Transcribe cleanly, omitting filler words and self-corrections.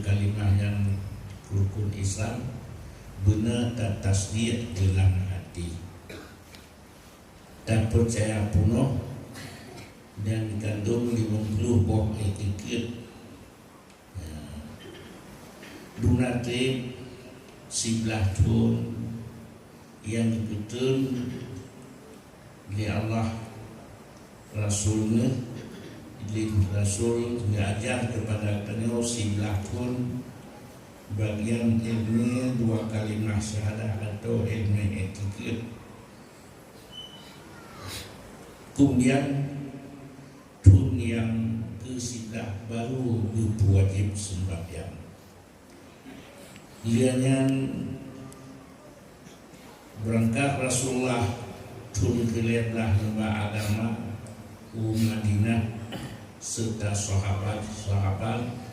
kalimah yang rukun Islam benar dan tasdiq dalam hati dan percaya penuh dan dikandung 50 buah etiket Dunate sebelah tun yang dikutun oleh Allah Rasulnya, Rasul mengajar kepada kita sebelah tun bagian ilmu 2 kalimah syahadah atau ilmu etiket. Kemudian tun yang ke-11 baru wajib sembahyang. Ianya berangkat Rasulullah turun ke lembah agama Madinah serta sahabat-sahabat